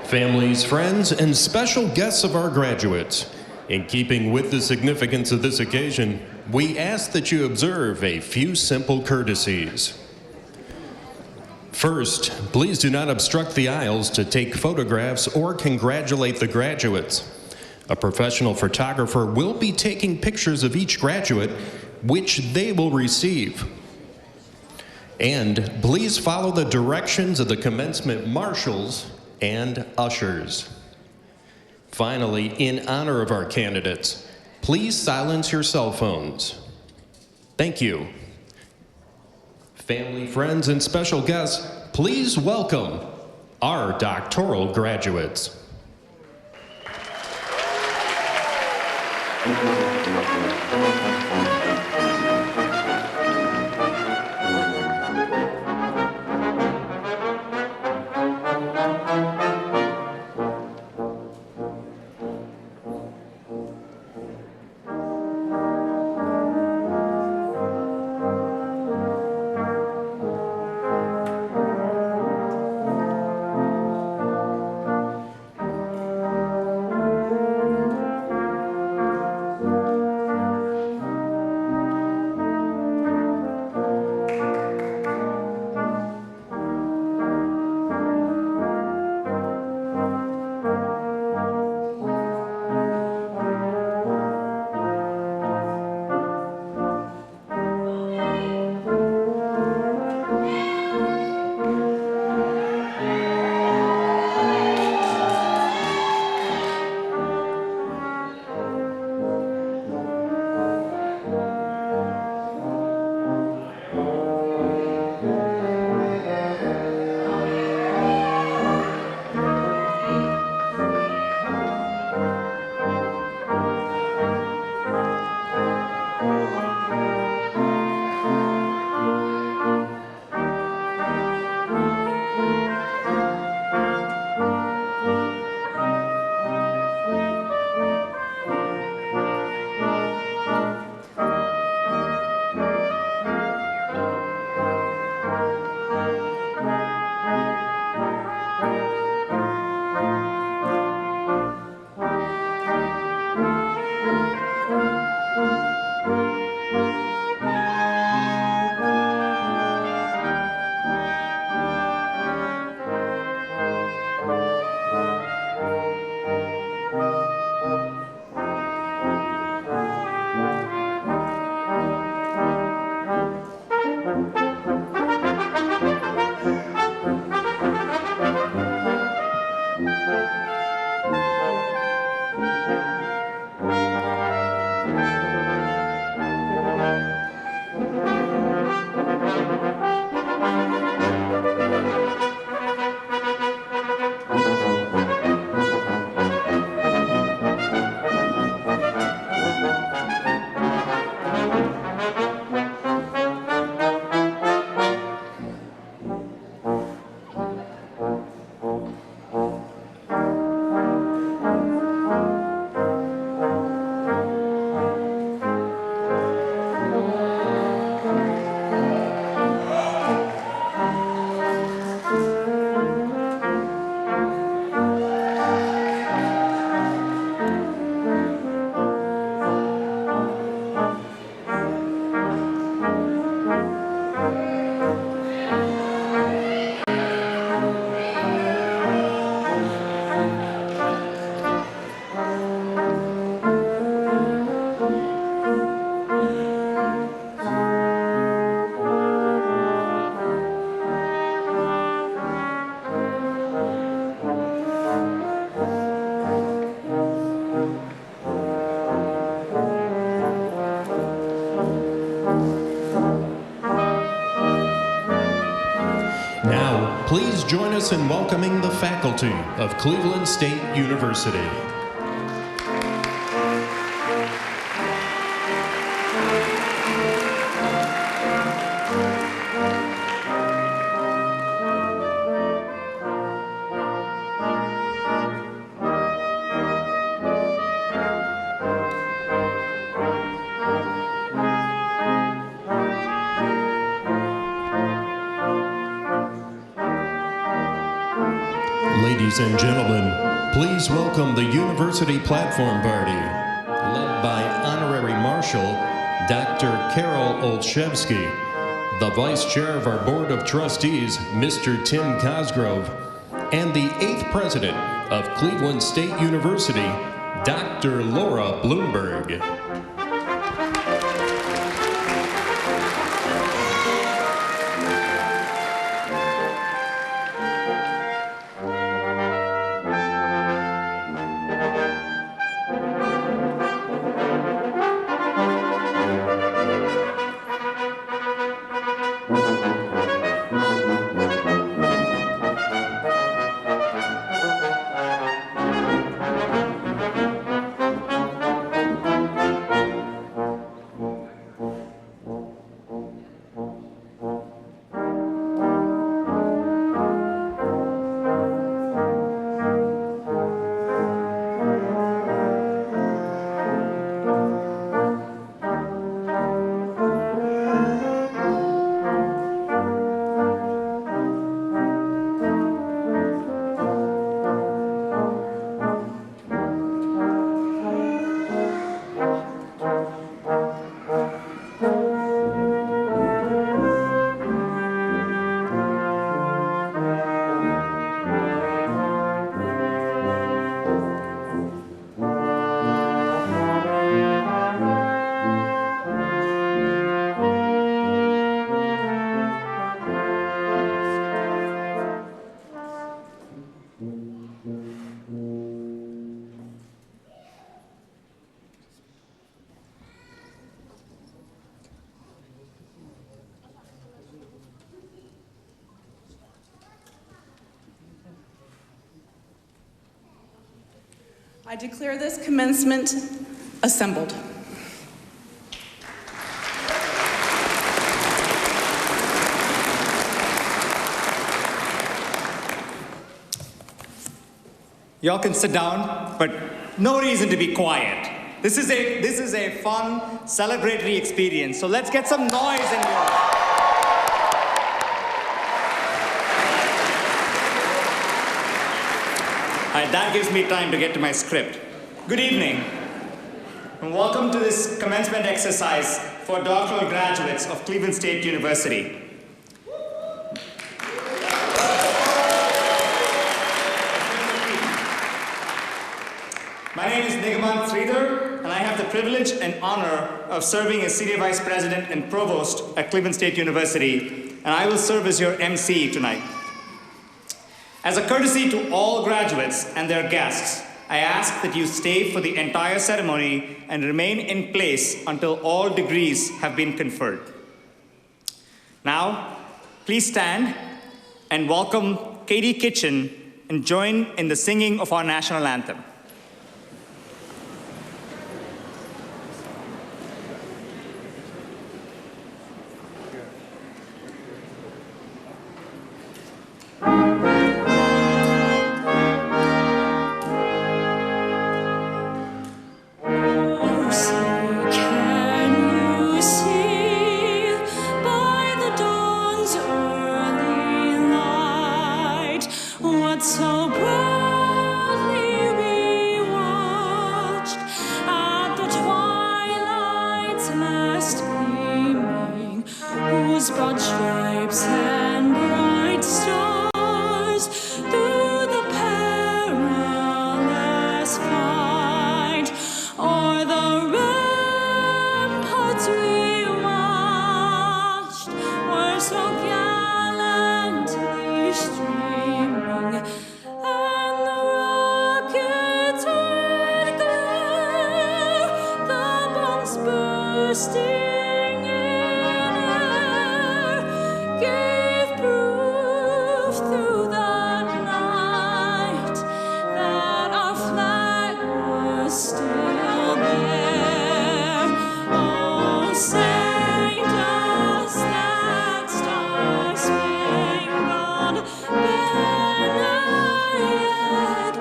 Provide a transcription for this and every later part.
Families, friends, and special guests of our graduates, in keeping with the significance of this occasion, we ask that you observe a few simple courtesies. First, please do not obstruct the aisles to take photographs or congratulate the graduates. A professional photographer will be taking pictures of each graduate, which they will receive. And please follow the directions of the commencement marshals and ushers. Finally, in honor of our candidates, please silence your cell phones. Thank you. Family, friends, and special guests, please welcome our doctoral graduates. Now, please join us in welcoming the faculty of Cleveland State University. Ladies and gentlemen, please welcome the University Platform Party, led by Honorary Marshal Dr. Carol Olszewski, the Vice Chair of our Board of Trustees, Mr. Tim Cosgrove, and the 8th President of Cleveland State University, Dr. Laura Bloomberg. I declare this commencement assembled. Y'all can sit down, but no reason to be quiet. This is a fun, celebratory experience, so let's get some noise in here. All right, that gives me time to get to my script. Good evening, and welcome to this commencement exercise for doctoral graduates of Cleveland State University. My name is Nigamant Sridhar, and I have the privilege and honor of serving as Senior Vice President and Provost at Cleveland State University, and I will serve as your MC tonight. As a courtesy to all graduates and their guests, I ask that you stay for the entire ceremony and remain in place until all degrees have been conferred. Now, please stand and welcome Katie Kitchen and join in the singing of our national anthem. So proudly we watched at the twilight's last gleaming, whose broad stripes and bright stars through the perilous fight o'er the ramparts we watched were so gallantly streaming. And the rocket's red glare, the bombs bursting in air, gave proof through the night that our flag was still there. Oh, say does that star-spangled banner yet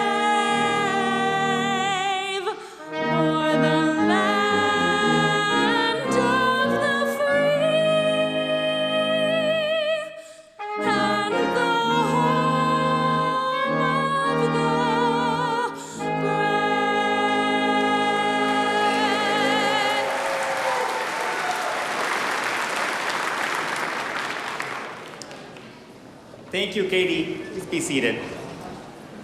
wave o'er the land Thank you, Katie. Please be seated.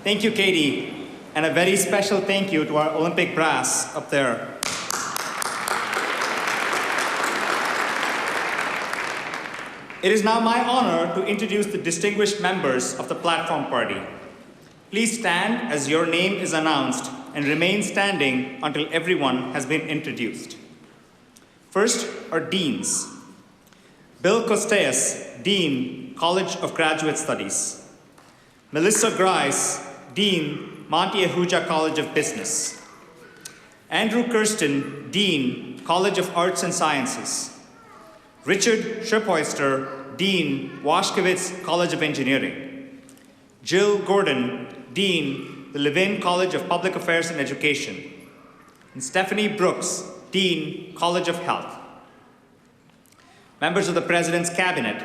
Thank you, Katie. And a very special thank you to our Olympic brass up there. It is now my honor to introduce the distinguished members of the platform party. Please stand as your name is announced and remain standing until everyone has been introduced. First are deans. Bill Costes, Dean, College of Graduate Studies. Melissa Grice, Dean, Monte Ahuja College of Business. Andrew Kirsten, Dean, College of Arts and Sciences. Richard Schiphoister, Dean, Washkowitz College of Engineering. Jill Gordon, Dean, the Levin College of Public Affairs and Education. And Stephanie Brooks, Dean, College of Health. Members of the President's Cabinet,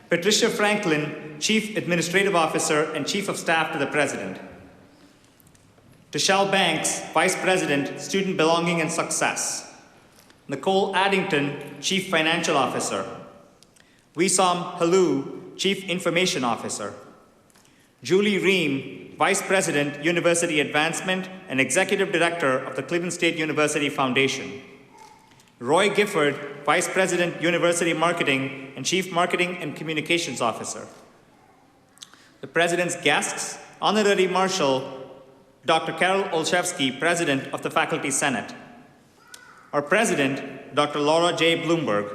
Patricia Franklin, Chief Administrative Officer and Chief of Staff to the President. Tashelle Banks, Vice President, Student Belonging and Success. Nicole Addington, Chief Financial Officer. Wissam Halou, Chief Information Officer. Julie Ream, Vice President, University Advancement and Executive Director of the Cleveland State University Foundation. Roy Gifford, Vice President, University Marketing and Chief Marketing and Communications Officer. The President's guests, Honorary Marshal Dr. Carol Olszewski, President of the Faculty Senate. Our President, Dr. Laura J. Bloomberg.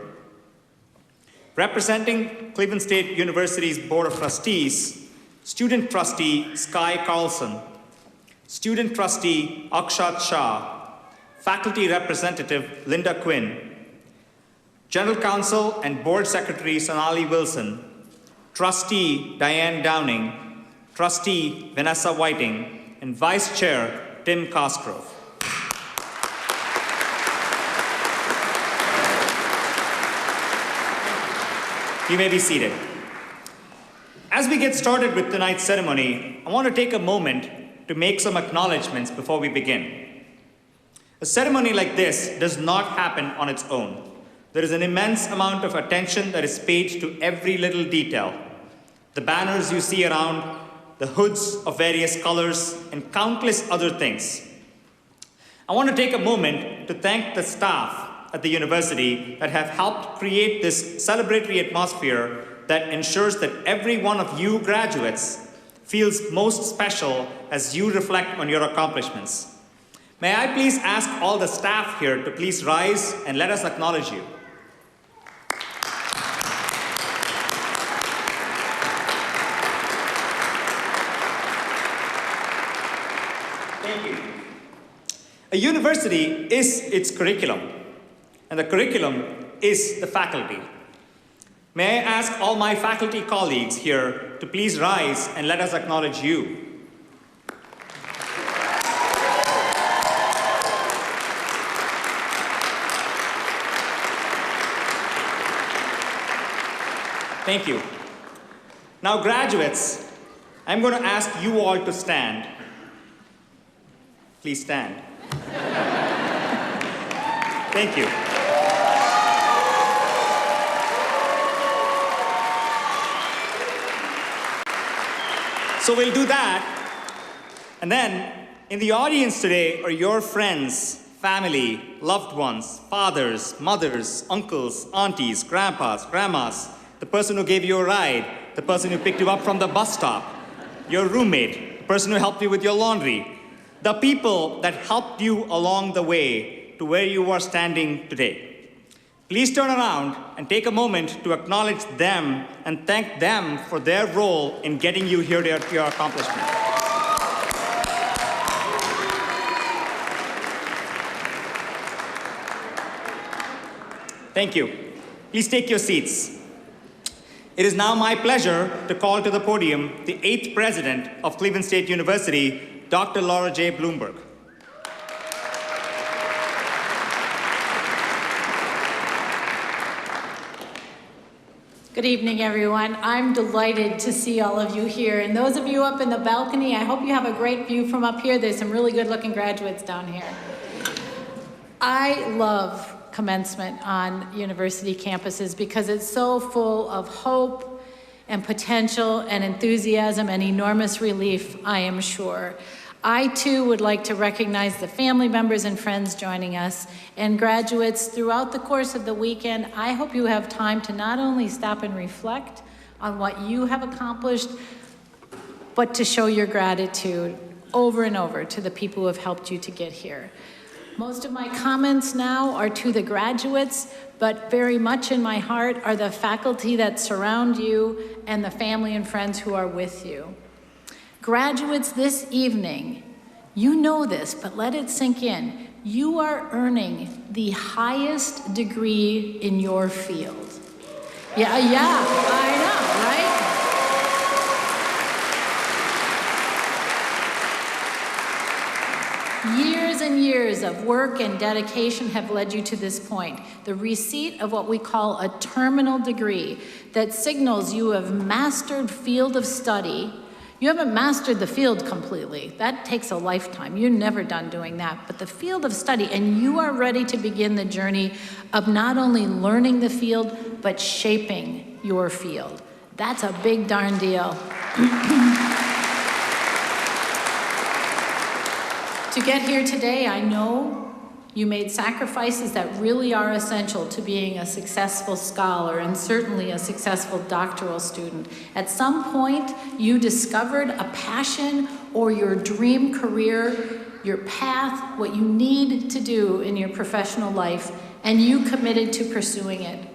Representing Cleveland State University's Board of Trustees, Student Trustee Sky Carlson, Student Trustee Akshat Shah, Faculty Representative Linda Quinn, General Counsel and Board Secretary Sonali Wilson, Trustee Diane Downing, Trustee Vanessa Whiting, and Vice Chair Tim Cosgrove. You may be seated. As we get started with tonight's ceremony, I want to take a moment to make some acknowledgments before we begin. A ceremony like this does not happen on its own. There is an immense amount of attention that is paid to every little detail. The banners you see around, the hoods of various colors, and countless other things. I want to take a moment to thank the staff at the university that have helped create this celebratory atmosphere that ensures that every one of you graduates feels most special as you reflect on your accomplishments. May I please ask all the staff here to please rise and let us acknowledge you. Thank you. A university is its curriculum, and the curriculum is the faculty. May I ask all my faculty colleagues here to please rise and let us acknowledge you. Thank you. Now, graduates, I'm going to ask you all to stand. Please stand. Thank you. So we'll do that. And then, in the audience today are your friends, family, loved ones, fathers, mothers, uncles, aunties, grandpas, grandmas, the person who gave you a ride, the person who picked you up from the bus stop, your roommate, the person who helped you with your laundry, the people that helped you along the way to where you are standing today. Please turn around and take a moment to acknowledge them and thank them for their role in getting you here to your accomplishment. Thank you. Please take your seats. It is now my pleasure to call to the podium the 8th President of Cleveland State University, Dr. Laura J. Bloomberg. Good evening, everyone. I'm delighted to see all of you here. And those of you up in the balcony, I hope you have a great view from up here. There's some really good-looking graduates down here. I love commencement on university campuses because it's so full of hope and potential and enthusiasm and enormous relief, I am sure. I too would like to recognize the family members and friends joining us, and graduates throughout the course of the weekend. I hope you have time to not only stop and reflect on what you have accomplished, but to show your gratitude over and over to the people who have helped you to get here. Most of my comments now are to the graduates, but very much in my heart are the faculty that surround you and the family and friends who are with you. Graduates, this evening, you know this, but let it sink in. You are earning the highest degree in your field. Yeah, I know, right? Years and years of work and dedication have led you to this point. The receipt of what we call a terminal degree that signals you have mastered field of study. You haven't mastered the field completely. That takes a lifetime. You're never done doing that. But the field of study, and you are ready to begin the journey of not only learning the field, but shaping your field. That's a big darn deal. To get here today, I know you made sacrifices that really are essential to being a successful scholar and certainly a successful doctoral student. At some point, you discovered a passion or your dream career, your path, what you need to do in your professional life, and you committed to pursuing it.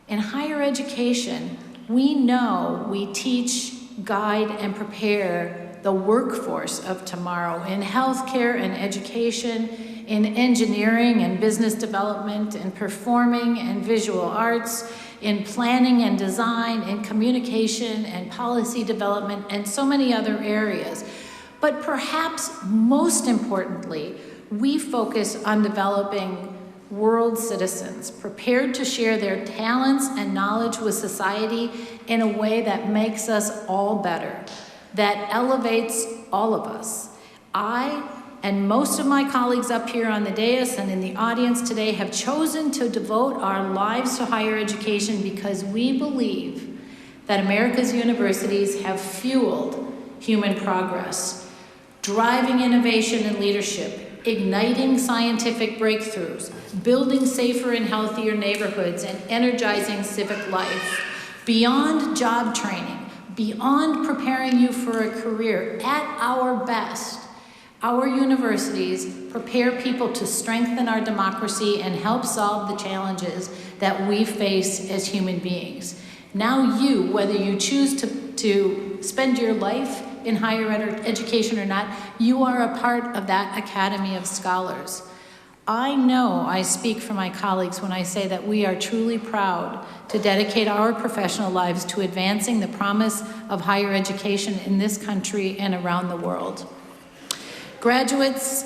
In higher education, we know we teach, guide, and prepare the workforce of tomorrow in healthcare and education, in engineering and business development, in performing and visual arts, in planning and design, in communication and policy development, and so many other areas. But perhaps most importantly, we focus on developing world citizens prepared to share their talents and knowledge with society in a way that makes us all better, that elevates all of us. I and most of my colleagues up here on the dais and in the audience today have chosen to devote our lives to higher education because we believe that America's universities have fueled human progress, driving innovation and leadership, igniting scientific breakthroughs, building safer and healthier neighborhoods, and energizing civic life. Beyond job training, beyond preparing you for a career, at our best, our universities prepare people to strengthen our democracy and help solve the challenges that we face as human beings. Now you, whether you choose to spend your life in higher education or not, you are a part of that Academy of Scholars. I know I speak for my colleagues when I say that we are truly proud to dedicate our professional lives to advancing the promise of higher education in this country and around the world. Graduates,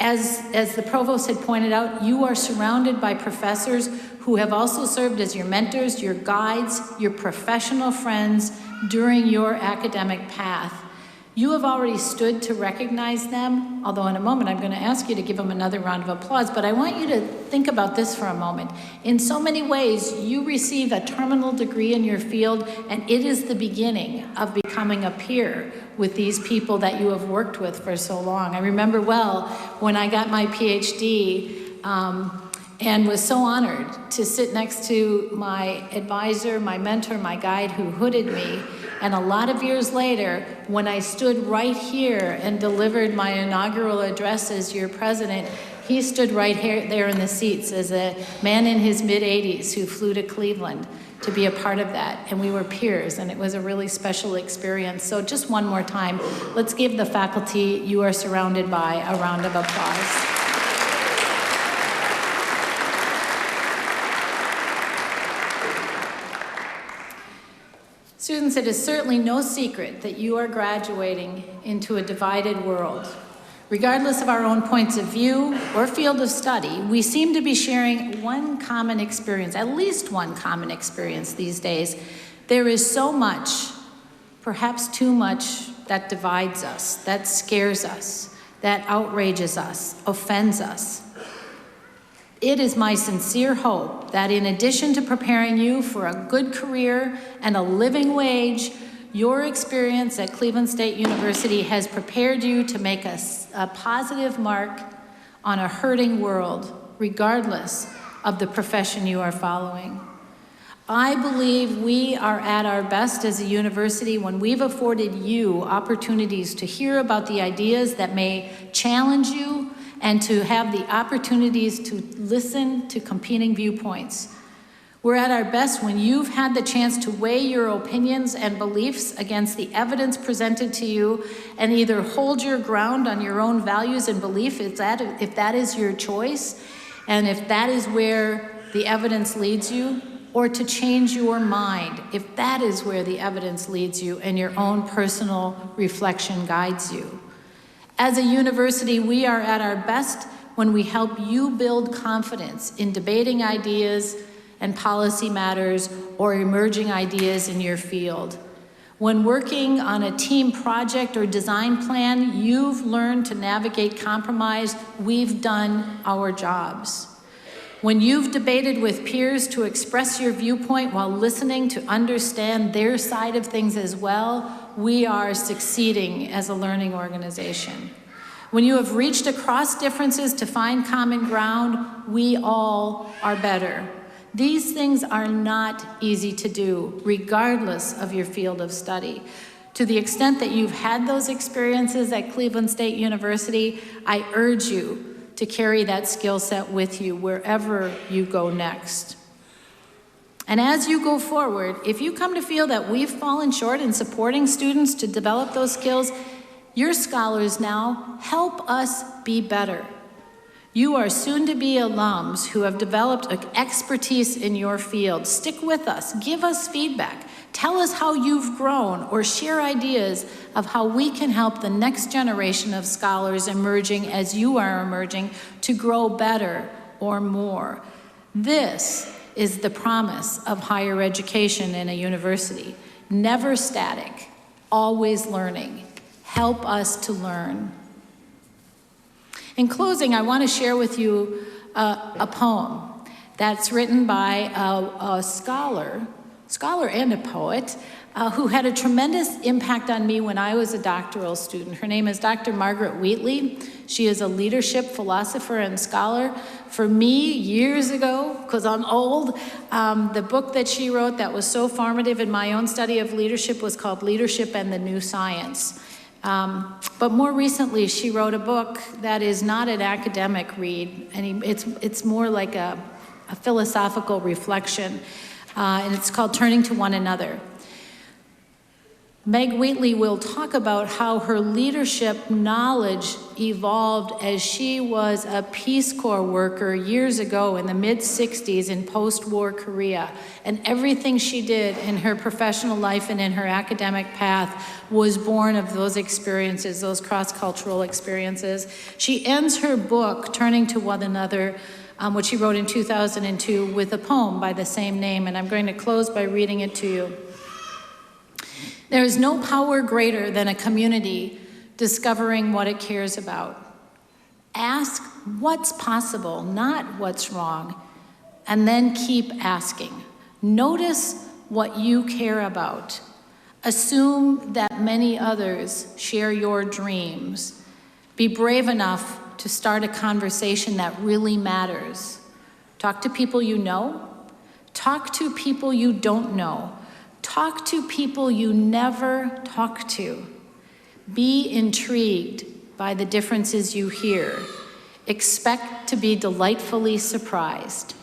as the provost had pointed out, you are surrounded by professors who have also served as your mentors, your guides, your professional friends during your academic path. You have already stood to recognize them, although in a moment I'm going to ask you to give them another round of applause, but I want you to think about this for a moment. In so many ways, you receive a terminal degree in your field, and it is the beginning of becoming a peer with these people that you have worked with for so long. I remember well when I got my PhD and was so honored to sit next to my advisor, my mentor, my guide who hooded me. And a lot of years later, when I stood right here and delivered my inaugural address as your president, he stood right here, there in the seats as a man in his mid-80s who flew to Cleveland to be a part of that. And we were peers, and it was a really special experience. So just one more time, let's give the faculty you are surrounded by a round of applause. Students, it is certainly no secret that you are graduating into a divided world. Regardless of our own points of view or field of study, we seem to be sharing one common experience, at least one common experience these days. There is so much, perhaps too much, that divides us, that scares us, that outrages us, offends us. It is my sincere hope that in addition to preparing you for a good career and a living wage, your experience at Cleveland State University has prepared you to make a positive mark on a hurting world, regardless of the profession you are following. I believe we are at our best as a university when we've afforded you opportunities to hear about the ideas that may challenge you and to have the opportunities to listen to competing viewpoints. We're at our best when you've had the chance to weigh your opinions and beliefs against the evidence presented to you and either hold your ground on your own values and belief if that is your choice, and if that is where the evidence leads you, or to change your mind if that is where the evidence leads you and your own personal reflection guides you. As a university, we are at our best when we help you build confidence in debating ideas and policy matters or emerging ideas in your field. When working on a team project or design plan, you've learned to navigate compromise. We've done our jobs. When you've debated with peers to express your viewpoint while listening to understand their side of things as well, we are succeeding as a learning organization. When you have reached across differences to find common ground, we all are better. These things are not easy to do, regardless of your field of study. To the extent that you've had those experiences at Cleveland State University, I urge you to carry that skill set with you wherever you go next. And as you go forward, if you come to feel that we've fallen short in supporting students to develop those skills, your scholars now help us be better. You are soon-to-be alums who have developed expertise in your field. Stick with us, give us feedback, tell us how you've grown, or share ideas of how we can help the next generation of scholars emerging as you are emerging to grow better or more. This is the promise of higher education in a university. Never static, always learning. Help us to learn. In closing, I want to share with you a poem that's written by a scholar and a poet who had a tremendous impact on me when I was a doctoral student. Her name is Dr. Margaret Wheatley. She is a leadership philosopher and scholar. For me, years ago, because I'm old, the book that she wrote that was so formative in my own study of leadership was called Leadership and the New Science. But more recently, she wrote a book that is not an academic read, and it's more like a philosophical reflection, and it's called Turning to One Another. Meg Wheatley will talk about how her leadership knowledge evolved as she was a Peace Corps worker years ago in the mid-60s in post-war Korea. And everything she did in her professional life and in her academic path was born of those experiences, those cross-cultural experiences. She ends her book, Turning to One Another, which she wrote in 2002, with a poem by the same name, and I'm going to close by reading it to you. There is no power greater than a community discovering what it cares about. Ask what's possible, not what's wrong, and then keep asking. Notice what you care about. Assume that many others share your dreams. Be brave enough to start a conversation that really matters. Talk to people you know. Talk to people you don't know. Talk to people you never talk to. Be intrigued by the differences you hear. Expect to be delightfully surprised.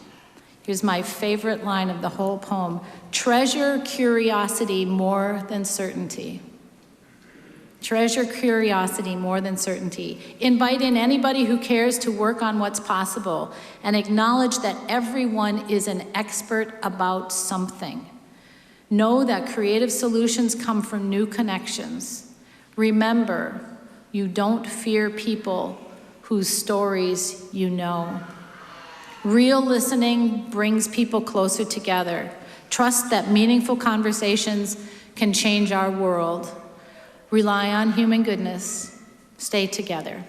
Here's my favorite line of the whole poem. Treasure curiosity more than certainty. Treasure curiosity more than certainty. Invite in anybody who cares to work on what's possible and acknowledge that everyone is an expert about something. Know that creative solutions come from new connections. Remember, you don't fear people whose stories you know. Real listening brings people closer together. Trust that meaningful conversations can change our world. Rely on human goodness. Stay together.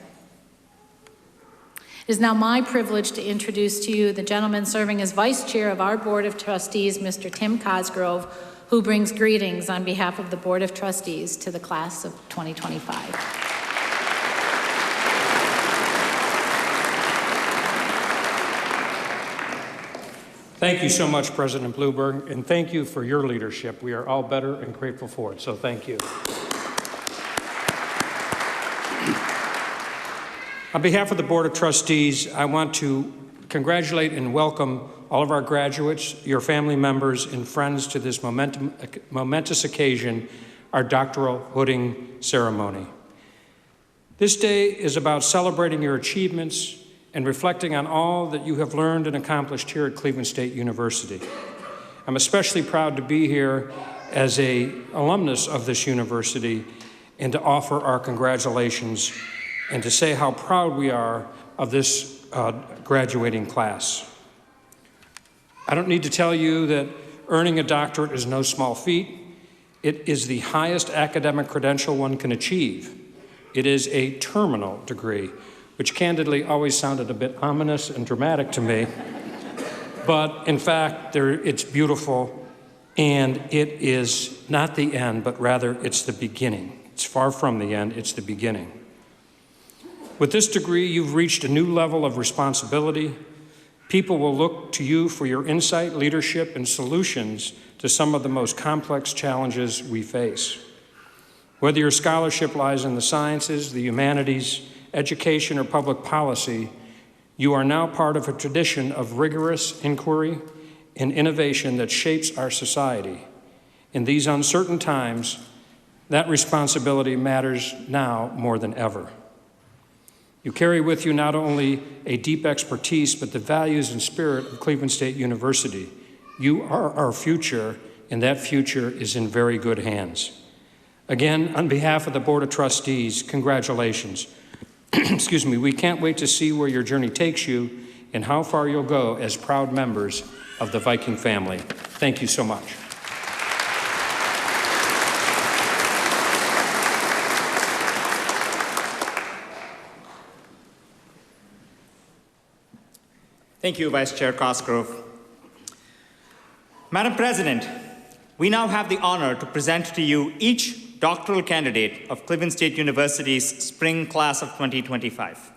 It is now my privilege to introduce to you the gentleman serving as Vice Chair of our Board of Trustees, Mr. Tim Cosgrove, who brings greetings on behalf of the Board of Trustees to the class of 2025. Thank you so much, President Bluberg, and thank you for your leadership. We are all better and grateful for it, so thank you. On behalf of the Board of Trustees, I want to congratulate and welcome all of our graduates, your family members, and friends to this momentous occasion, our doctoral hooding ceremony. This day is about celebrating your achievements and reflecting on all that you have learned and accomplished here at Cleveland State University. I'm especially proud to be here as an alumnus of this university and to offer our congratulations and to say how proud we are of this graduating class. I don't need to tell you that earning a doctorate is no small feat. It is the highest academic credential one can achieve. It is a terminal degree, which candidly always sounded a bit ominous and dramatic to me. But in fact, it's beautiful, and it is not the end, but rather it's the beginning. It's far from the end, it's the beginning. With this degree, you've reached a new level of responsibility. People will look to you for your insight, leadership, and solutions to some of the most complex challenges we face. Whether your scholarship lies in the sciences, the humanities, education, or public policy, you are now part of a tradition of rigorous inquiry and innovation that shapes our society. In these uncertain times, that responsibility matters now more than ever. You carry with you not only a deep expertise, but the values and spirit of Cleveland State University. You are our future, and that future is in very good hands. Again, on behalf of the Board of Trustees, congratulations. Excuse me, we can't wait to see where your journey takes you and how far you'll go as proud members of the Viking family. Thank you so much. Thank you, Vice Chair Cosgrove. Madam President, we now have the honor to present to you each doctoral candidate of Cleveland State University's spring class of 2025.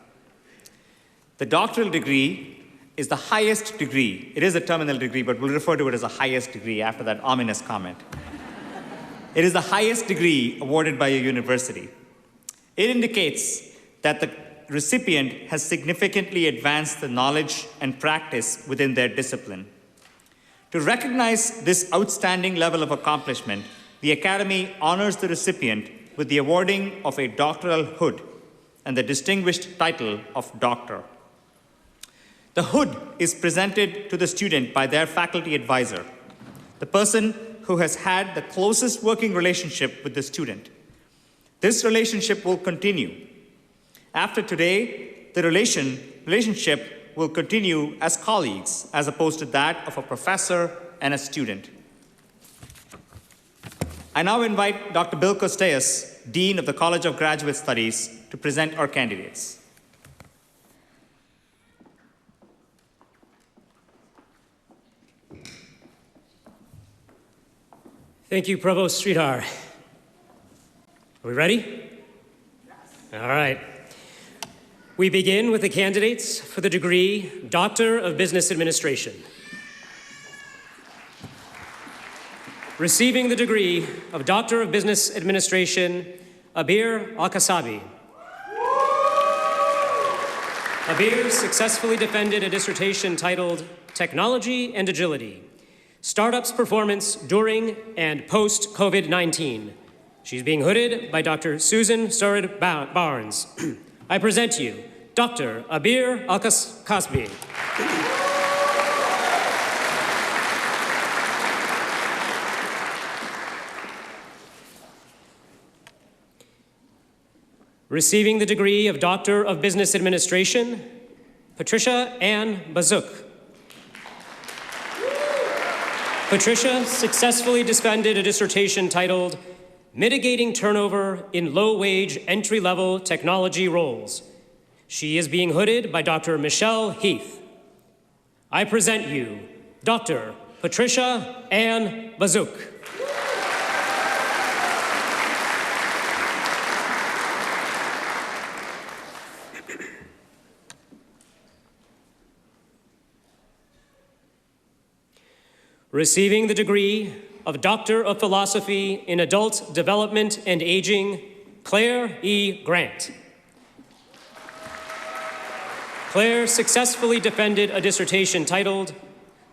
The doctoral degree is the highest degree. It is a terminal degree, but we'll refer to it as the highest degree after that ominous comment. It is the highest degree awarded by a university. It indicates that the recipient has significantly advanced the knowledge and practice within their discipline. To recognize this outstanding level of accomplishment, the Academy honors the recipient with the awarding of a doctoral hood and the distinguished title of Doctor. The hood is presented to the student by their faculty advisor, the person who has had the closest working relationship with the student. This relationship will continue. After today, the relationship will continue as colleagues, as opposed to that of a professor and a student. I now invite Dr. Bill Costes, Dean of the College of Graduate Studies, to present our candidates. Thank you, Provost Sridhar. Are we ready? Yes. All right. We begin with the candidates for the degree Doctor of Business Administration. Receiving the degree of Doctor of Business Administration, Abir Al-Kasabi. Abir successfully defended a dissertation titled Technology and Agility, Startups' Performance During and Post-COVID-19. She's being hooded by Dr. Susan Surrid Barnes. I present to you Dr. Abir Al-Kasabi. Receiving the degree of Doctor of Business Administration, Patricia Ann Bazuk. Patricia successfully defended a dissertation titled Mitigating Turnover in Low-Wage Entry-Level Technology Roles. She is being hooded by Dr. Michelle Heath. I present you Dr. Patricia Ann Bazook. Receiving the degree of Doctor of Philosophy in Adult Development and Aging, Claire E. Grant. Claire successfully defended a dissertation titled,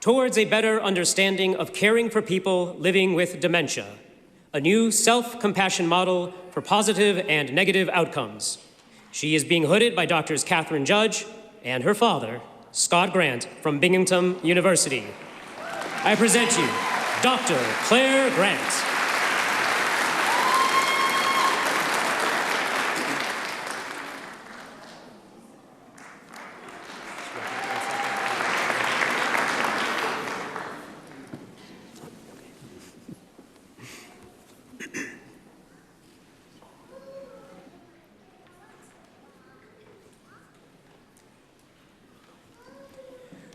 Towards a Better Understanding of Caring for People Living with Dementia, a New Self-Compassion Model for Positive and Negative Outcomes. She is being hooded by Doctors Catherine Judge and her father, Scott Grant, from Binghamton University. I present you Dr. Claire Grant.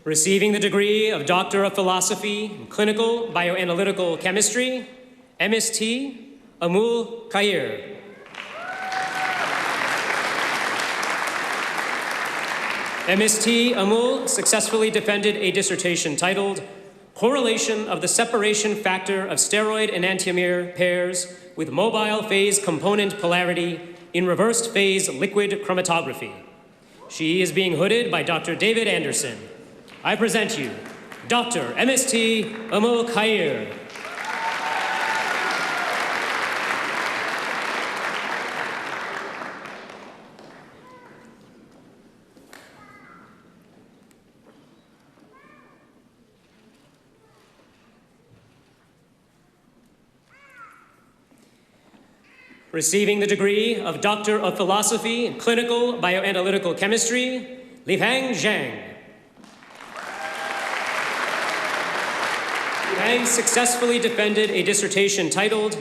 Receiving the degree of Doctor of Philosophy in Clinical Bioanalytical Chemistry, MST, Amul Khair. MST Amul successfully defended a dissertation titled, Correlation of the Separation Factor of Steroid Enantiomer Pairs with Mobile Phase Component Polarity in Reversed Phase Liquid Chromatography. She is being hooded by Dr. David Anderson. I present you Dr. MST Amul Khair. Receiving the degree of Doctor of Philosophy in Clinical Bioanalytical Chemistry, Lifeng Zhang. Zhang successfully defended a dissertation titled,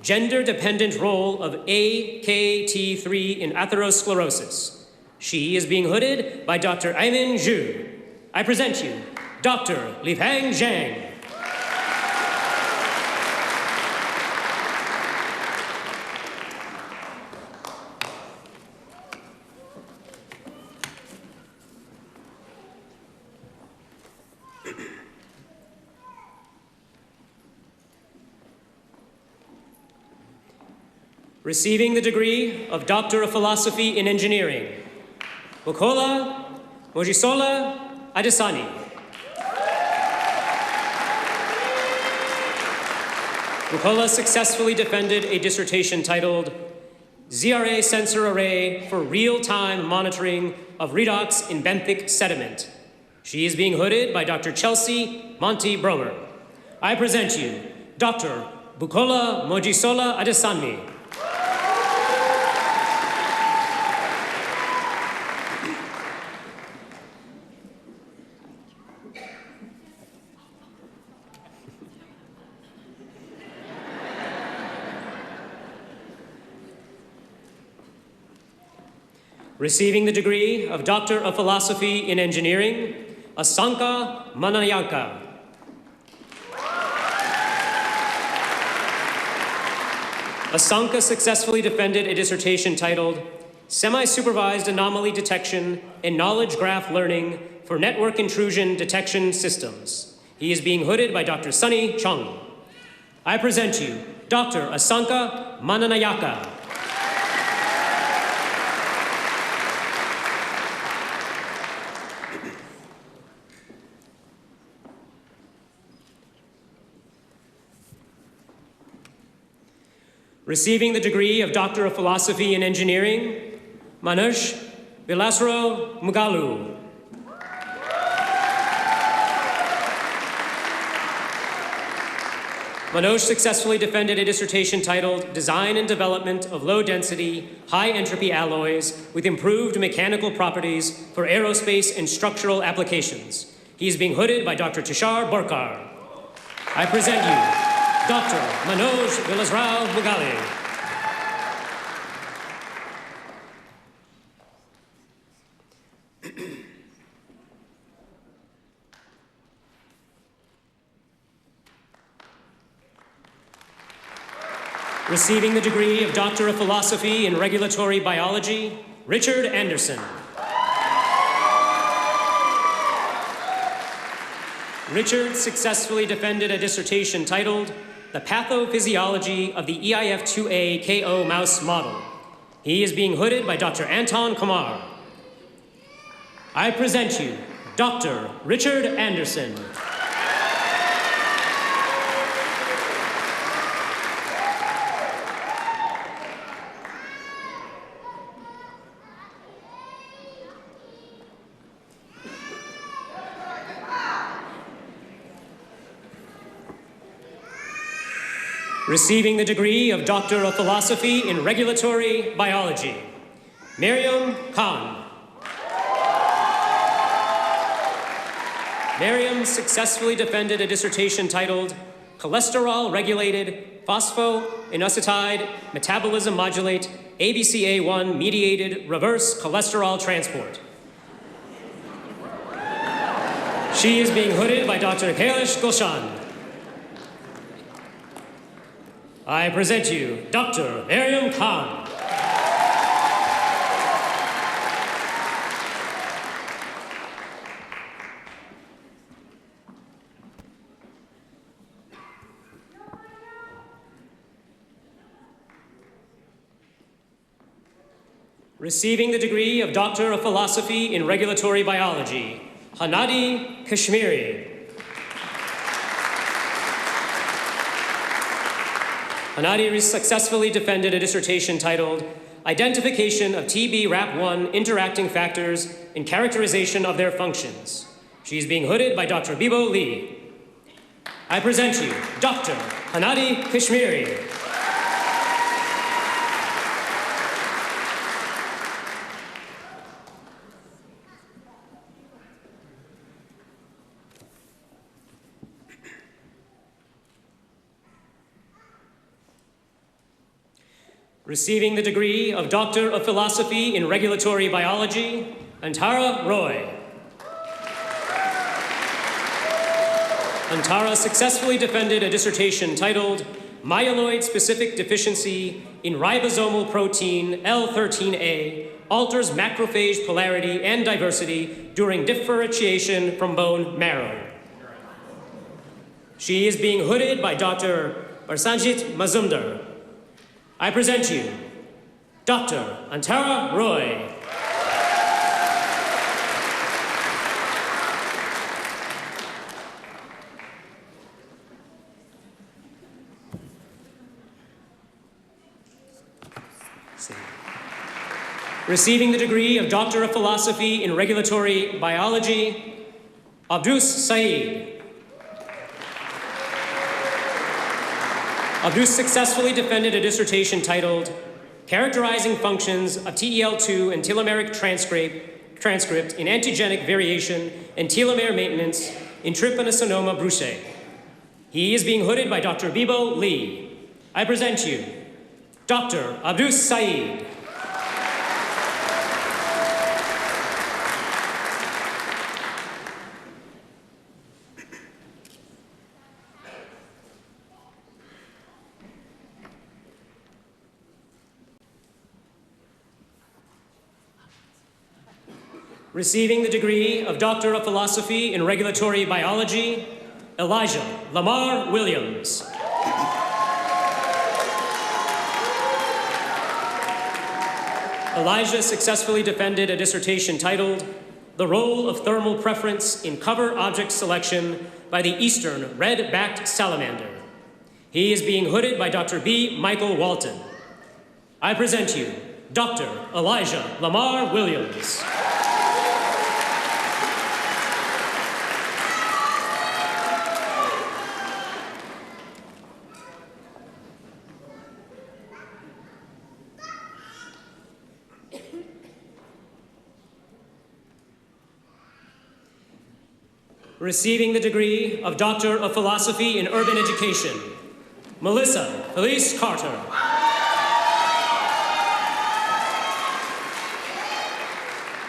Gender-Dependent Role of AKT3 in Atherosclerosis. She is being hooded by Dr. Aimin Zhu. I present you Dr. Lifeng Zhang. Receiving the degree of Doctor of Philosophy in Engineering, Bukola Mojisola Adesani. Bukola successfully defended a dissertation titled, ZRA Sensor Array for Real-Time Monitoring of Redox in Benthic Sediment. She is being hooded by Dr. Chelsea Monty Bromer. I present you Dr. Bukola Mojisola Adesani. Receiving the degree of Doctor of Philosophy in Engineering, Asanka Manayanka. Asanka successfully defended a dissertation titled, Semi-Supervised Anomaly Detection and Knowledge Graph Learning for Network Intrusion Detection Systems. He is being hooded by Dr. Sunny Chung. I present you Dr. Asanka Mananayaka. Receiving the degree of Doctor of Philosophy in Engineering, Manush Vilasro Mugalu. Manoj successfully defended a dissertation titled Design and Development of Low-Density, High-Entropy Alloys with Improved Mechanical Properties for Aerospace and Structural Applications. He is being hooded by Dr. Tushar Borkar. I present you Dr. Manoj Vilasrao Mugali. Receiving the degree of Doctor of Philosophy in Regulatory Biology, Richard Anderson. Richard successfully defended a dissertation titled The Pathophysiology of the EIF2A KO Mouse Model. He is being hooded by Dr. Anton Kumar. I present you Dr. Richard Anderson. Receiving the degree of Doctor of Philosophy in Regulatory Biology, Miriam Khan. Miriam successfully defended a dissertation titled Cholesterol-Regulated Phosphoinositide Metabolism Modulate ABCA1 Mediated Reverse Cholesterol Transport. She is being hooded by Dr. Kailash Gulshan. I present you Dr. Miriam Khan. Receiving the degree of Doctor of Philosophy in Regulatory Biology, Hanadi Kashmiri. Hanadi successfully defended a dissertation titled Identification of TB-RAP1 Interacting Factors and Characterization of Their Functions. She is being hooded by Dr. Bibo Lee. I present you Dr. Hanadi Kashmiri. Receiving the degree of Doctor of Philosophy in Regulatory Biology, Antara Roy. Antara successfully defended a dissertation titled Myeloid-Specific Deficiency in Ribosomal Protein L13A Alters Macrophage Polarity and Diversity During Differentiation from Bone Marrow. She is being hooded by Dr. Barsanjit Mazumdar. I present you Dr. Antara Roy. Receiving the degree of Doctor of Philosophy in Regulatory Biology, Abdus Saeed. Abdus successfully defended a dissertation titled Characterizing Functions of TEL2 and Telomeric Transcript in Antigenic Variation and Telomere Maintenance in Trypanosoma brucei. He is being hooded by Dr. Bibo Lee. I present you Dr. Abdus Saeed. Receiving the degree of Doctor of Philosophy in Regulatory Biology, Elijah Lamar Williams. Elijah successfully defended a dissertation titled The Role of Thermal Preference in Cover Object Selection by the Eastern Red-Backed Salamander. He is being hooded by Dr. B. Michael Walton. I present you Dr. Elijah Lamar Williams. Receiving the degree of Doctor of Philosophy in Urban Education, Melissa Felice Carter.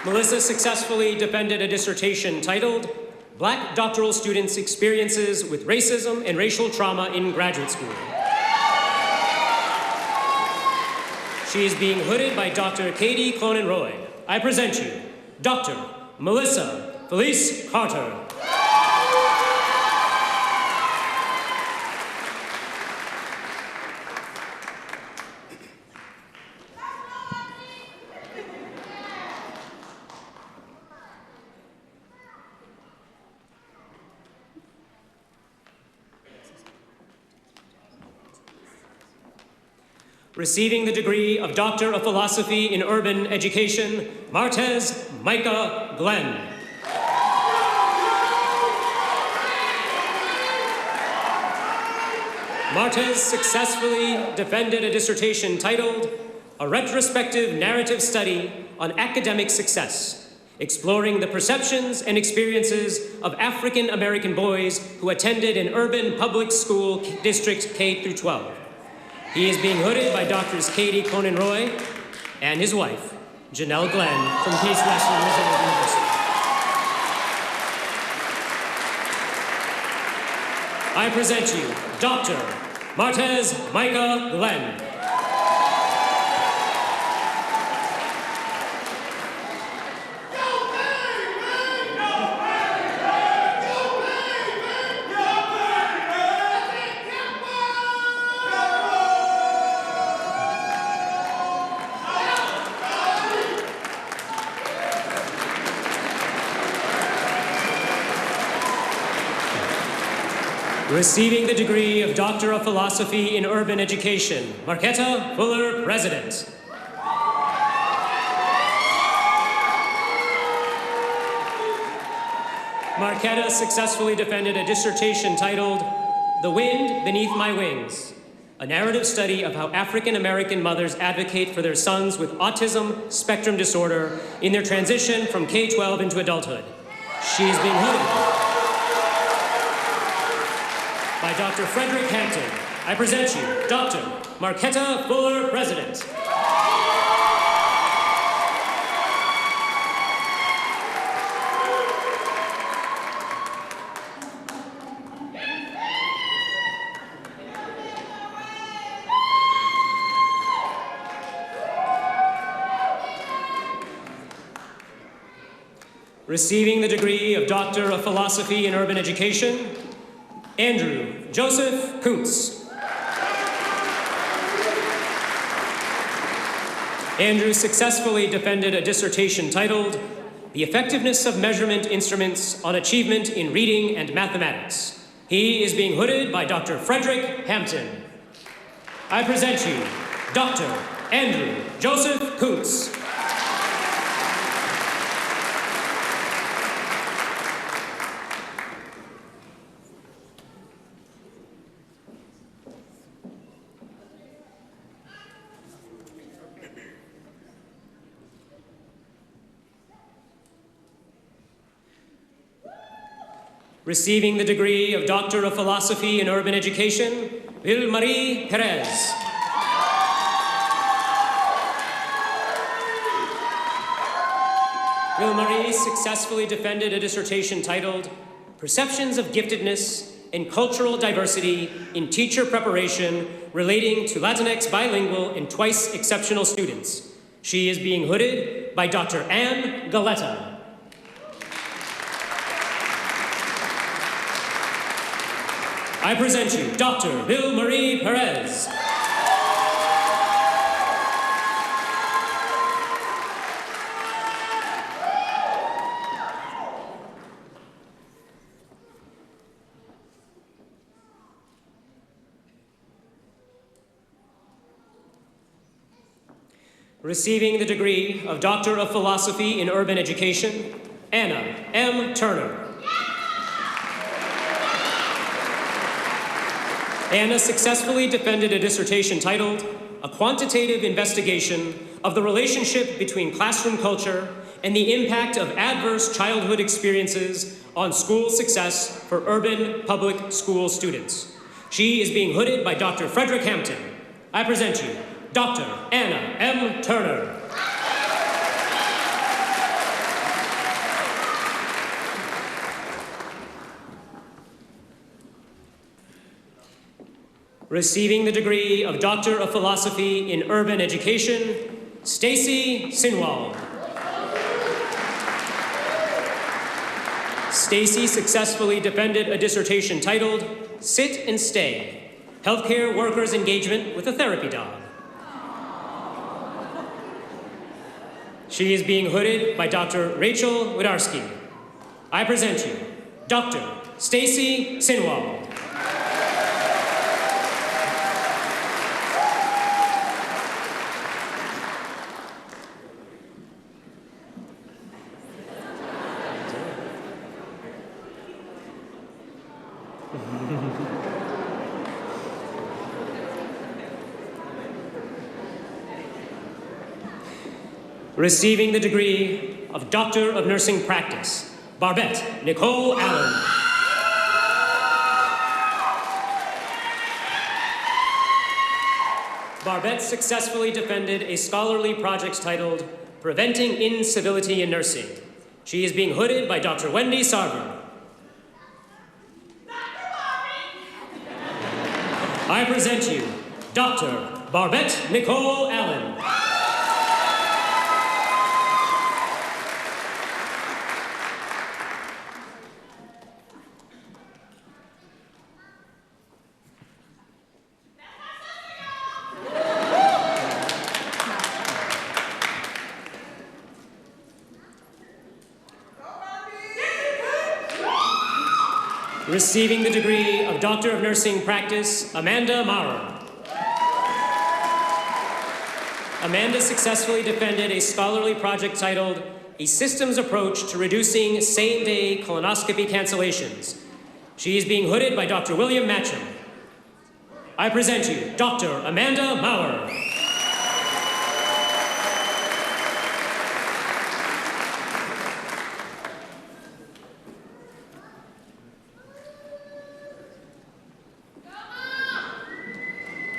Melissa successfully defended a dissertation titled Black Doctoral Students' Experiences with Racism and Racial Trauma in Graduate School. She is being hooded by Dr. Katie Clonin-Roy. I present you Dr. Melissa Felice Carter. Receiving the degree of Doctor of Philosophy in Urban Education, Martez Micah Glenn. Martez successfully defended a dissertation titled A Retrospective Narrative Study on Academic Success, exploring the perceptions and experiences of African American boys who attended an urban public school district K through 12. He is being hooded by Drs. Katie Clonin-Roy and his wife, Janelle Glenn, from Case Western Reserve University. I present you Dr. Martez Micah Glenn. Receiving the degree of Doctor of Philosophy in Urban Education, Marquetta Fuller, President. Marquetta successfully defended a dissertation titled The Wind Beneath My Wings, a narrative study of how African American mothers advocate for their sons with autism spectrum disorder in their transition from K-12 into adulthood. She is being hooded by Dr. Frederick Hampton. I present you Dr. Marquetta Fuller, President. Receiving the degree of Doctor of Philosophy in Urban Education, Andrew Joseph Kuntz. Andrew successfully defended a dissertation titled The Effectiveness of Measurement Instruments on Achievement in Reading and Mathematics. He is being hooded by Dr. Frederick Hampton. I present you Dr. Andrew Joseph Kuntz. Receiving the degree of Doctor of Philosophy in Urban Education, Ville-Marie Perez. Ville-Marie successfully defended a dissertation titled Perceptions of Giftedness and Cultural Diversity in Teacher Preparation Relating to Latinx Bilingual and Twice Exceptional Students. She is being hooded by Dr. Ann Galetta. I present you Dr. Ville-Marie Perez. Receiving the degree of Doctor of Philosophy in Urban Education, Anna M. Turner. Anna successfully defended a dissertation titled A Quantitative Investigation of the Relationship Between Classroom Culture and the Impact of Adverse Childhood Experiences on School Success for Urban Public School Students. She is being hooded by Dr. Frederick Hampton. I present you Dr. Anna M. Turner. Receiving the degree of Doctor of Philosophy in Urban Education, Stacy Sinwald. Stacy successfully defended a dissertation titled Sit and Stay, Healthcare Workers' Engagement with a Therapy Dog. She is being hooded by Dr. Rachel Widarski. I present you, Dr. Stacy Sinwald. Receiving the degree of Doctor of Nursing Practice, Barbette Nicole Allen. Barbette successfully defended a scholarly project titled Preventing Incivility in Nursing. She is being hooded by Dr. Wendy Sarver. I present you, Dr. Barbette Nicole Allen. Receiving the degree of Doctor of Nursing Practice, Amanda Maurer. Amanda successfully defended a scholarly project titled A Systems Approach to Reducing Same-Day Colonoscopy Cancellations. She is being hooded by Dr. William Matcham. I present you, Dr. Amanda Maurer.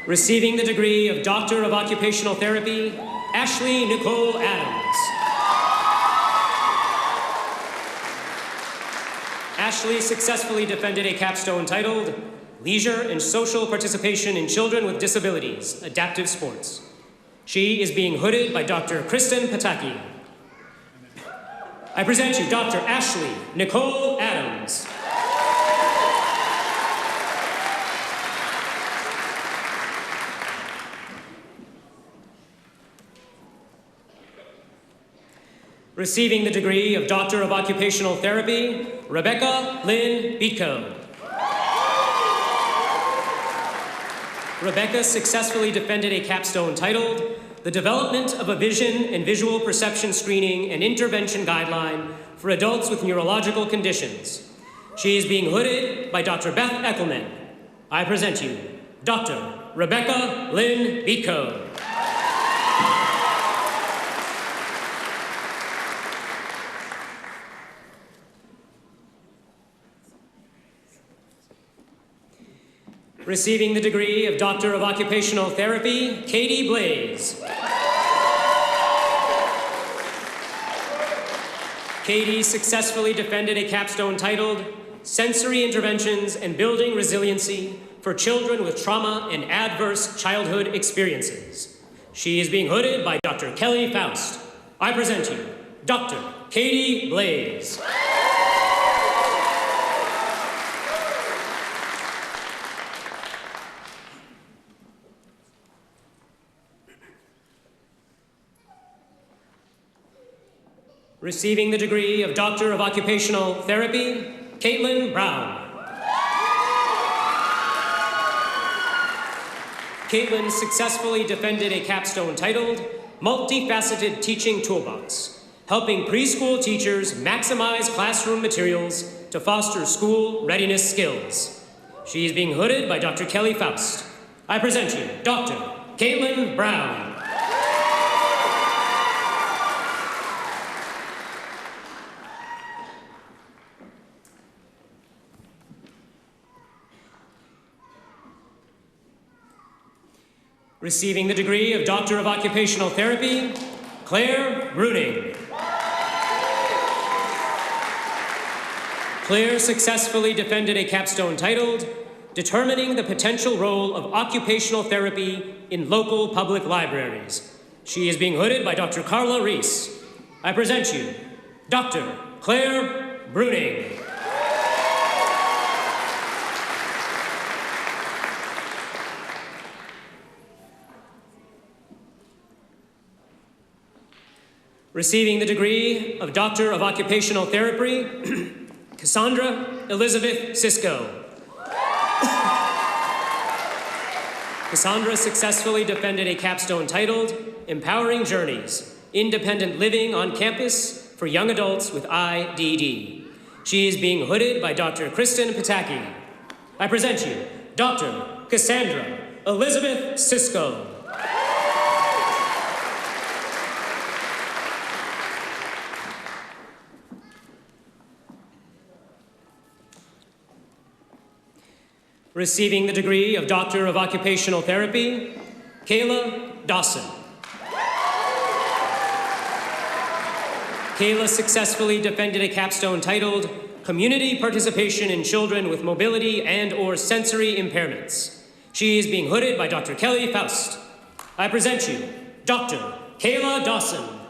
Receiving the degree of Doctor of Occupational Therapy, Ashley Nicole Adams. Ashley successfully defended a capstone titled Leisure and Social Participation in Children with Disabilities, Adaptive Sports. She is being hooded by Dr. Kristen Pataki. I present you Dr. Ashley Nicole Adams. Receiving the degree of Doctor of Occupational Therapy, Rebecca Lynn Beatko. Rebecca successfully defended a capstone titled The Development of a Vision and Visual Perception Screening and Intervention Guideline for Adults with Neurological Conditions. She is being hooded by Dr. Beth Eckelman. I present you, Dr. Rebecca Lynn Beatko. Receiving the degree of Doctor of Occupational Therapy, Katie Blaze. Katie successfully defended a capstone titled Sensory Interventions and Building Resiliency for Children with Trauma and Adverse Childhood Experiences. She is being hooded by Dr. Kelly Faust. I present you, Dr. Katie Blaze. Receiving the degree of Doctor of Occupational Therapy, Caitlin Brown. Caitlin successfully defended a capstone titled Multifaceted Teaching Toolbox, helping preschool teachers maximize classroom materials to foster school readiness skills. She is being hooded by Dr. Kelly Faust. I present you, Dr. Caitlin Brown. Receiving the degree of Doctor of Occupational Therapy, Claire Bruning. Claire successfully defended a capstone titled Determining the Potential Role of Occupational Therapy in Local Public Libraries. She is being hooded by Dr. Carla Reese. I present you Dr. Claire Bruning. Receiving the degree of Doctor of Occupational Therapy, Cassandra Elizabeth Cisco. Cassandra successfully defended a capstone titled Empowering Journeys, Independent Living on Campus for Young Adults with IDD. She is being hooded by Dr. Kristen Pataki. I present you Dr. Cassandra Elizabeth Cisco. Receiving the degree of Doctor of Occupational Therapy, Kayla Dawson. Kayla successfully defended a capstone titled Community Participation in Children with Mobility and/or Sensory Impairments. She is being hooded by Dr. Kelly Faust. I present you Dr. Kayla Dawson.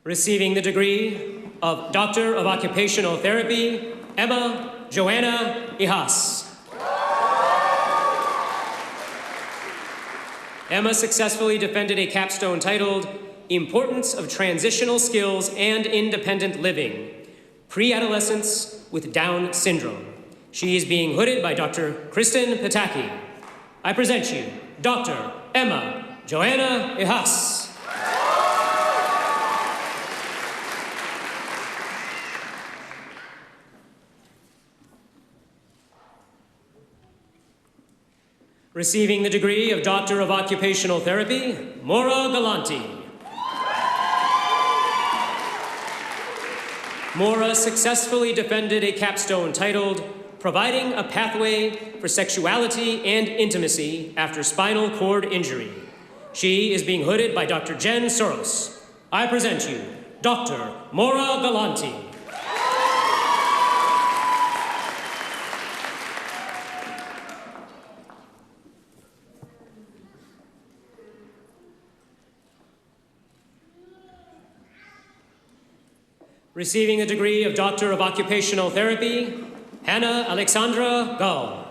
Receiving the degree of Doctor of Occupational Therapy, Emma Joanna Ihas. Emma successfully defended a capstone titled Importance of Transitional Skills and Independent Living, Pre-Adolescence with Down Syndrome. She is being hooded by Dr. Kristen Pataki. I present you Dr. Emma Joanna Ihas. Receiving the degree of Doctor of Occupational Therapy, Maura Galanti. Maura successfully defended a capstone titled Providing a Pathway for Sexuality and Intimacy After Spinal Cord Injury. She is being hooded by Dr. Jen Soros. I present you Dr. Maura Galanti. Receiving the degree of Doctor of Occupational Therapy, Hannah Alexandra Gall.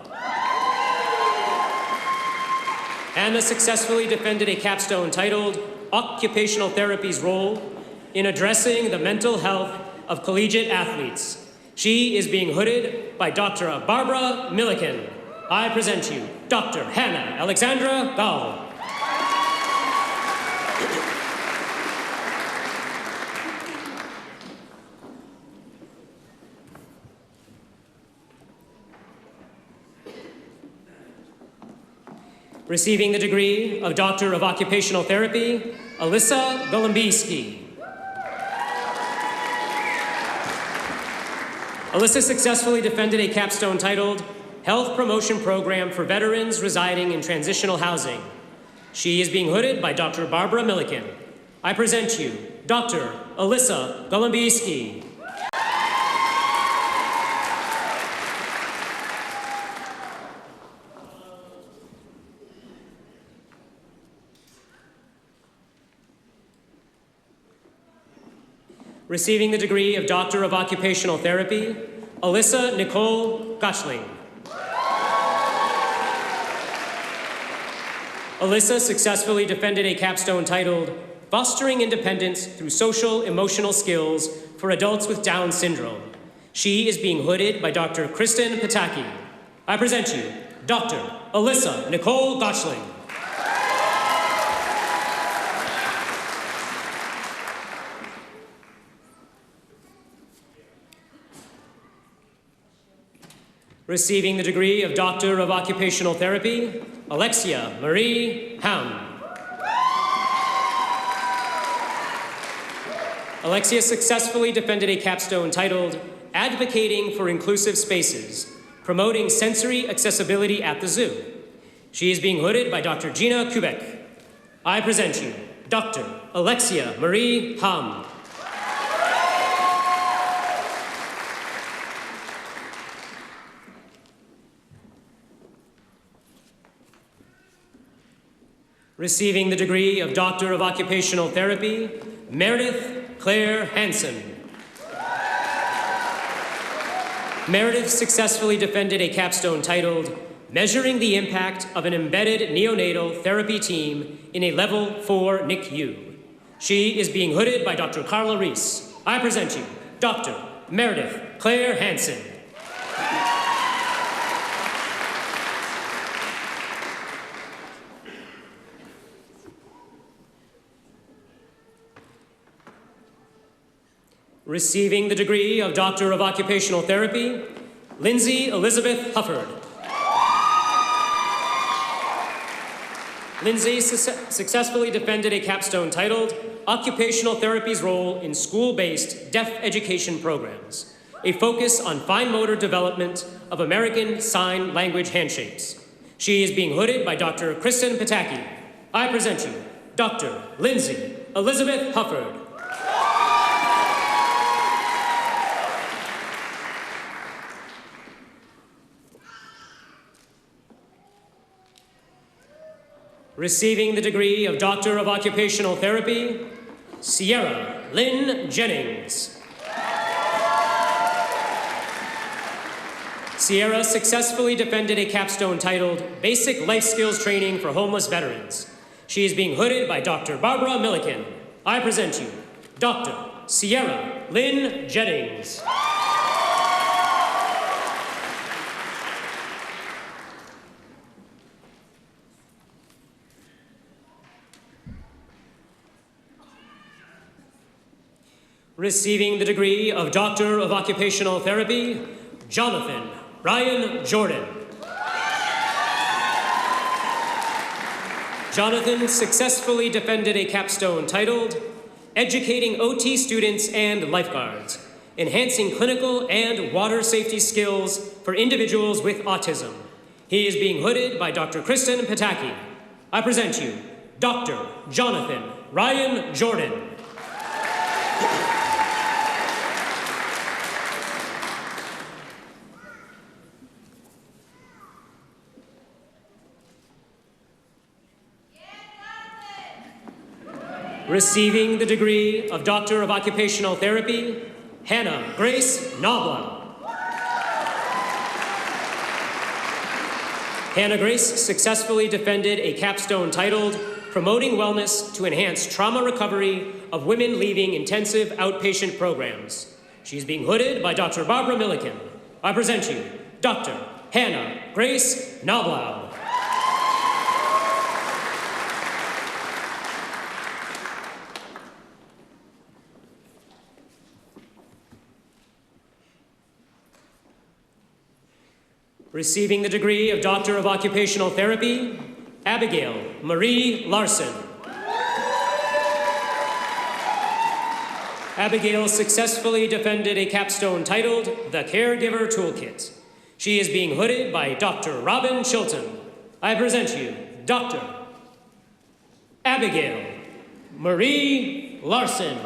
Hannah successfully defended a capstone titled Occupational Therapy's Role in Addressing the Mental Health of Collegiate Athletes. She is being hooded by Dr. Barbara Milliken. I present you Dr. Hannah Alexandra Gall. Receiving the degree of Doctor of Occupational Therapy, Alyssa Golumbieski. Alyssa successfully defended a capstone titled Health Promotion Program for Veterans Residing in Transitional Housing. She is being hooded by Dr. Barbara Milliken. I present you Dr. Alyssa Golumbieski. Receiving the degree of Doctor of Occupational Therapy, Alyssa Nicole Gottschling. Alyssa successfully defended a capstone titled Fostering Independence Through Social Emotional Skills for Adults with Down Syndrome. She is being hooded by Dr. Kristen Pataki. I present you Dr. Alyssa Nicole Gottschling. Receiving the degree of Doctor of Occupational Therapy, Alexia Marie Hound. Alexia successfully defended a capstone titled Advocating for Inclusive Spaces, Promoting Sensory Accessibility at the Zoo. She is being hooded by Dr. Gina Kubek. I present you Dr. Alexia Marie Ham. Receiving the degree of Doctor of Occupational Therapy, Meredith Claire Hansen. Meredith successfully defended a capstone titled Measuring the Impact of an Embedded Neonatal Therapy Team in a Level 4 NICU. She is being hooded by Dr. Carla Reese. I present you Dr. Meredith Claire Hansen. Receiving the degree of Doctor of Occupational Therapy, Lindsay Elizabeth Hufford. Lindsay successfully defended a capstone titled Occupational Therapy's Role in School-Based Deaf Education Programs, a focus on fine motor development of American Sign Language handshakes. She is being hooded by Dr. Kristen Pataki. I present you Dr. Lindsay Elizabeth Hufford. Receiving the degree of Doctor of Occupational Therapy, Sierra Lynn Jennings. Sierra successfully defended a capstone titled Basic Life Skills Training for Homeless Veterans. She is being hooded by Dr. Barbara Milliken. I present you Dr. Sierra Lynn Jennings. Receiving the degree of Doctor of Occupational Therapy, Jonathan Ryan Jordan. Jonathan successfully defended a capstone titled Educating OT Students and Lifeguards, Enhancing Clinical and Water Safety Skills for Individuals with Autism. He is being hooded by Dr. Kristen Pataki. I present you Dr. Jonathan Ryan Jordan. Receiving the degree of Doctor of Occupational Therapy, Hannah Grace Nobla. Hannah Grace successfully defended a capstone titled Promoting Wellness to Enhance Trauma Recovery of Women Leaving Intensive Outpatient Programs. She's being hooded by Dr. Barbara Milliken. I present you Dr. Hannah Grace Noblau. Receiving the degree of Doctor of Occupational Therapy, Abigail Marie Larson. Abigail successfully defended a capstone titled The Caregiver Toolkit. She is being hooded by Dr. Robin Chilton. I present you Dr. Abigail Marie Larson.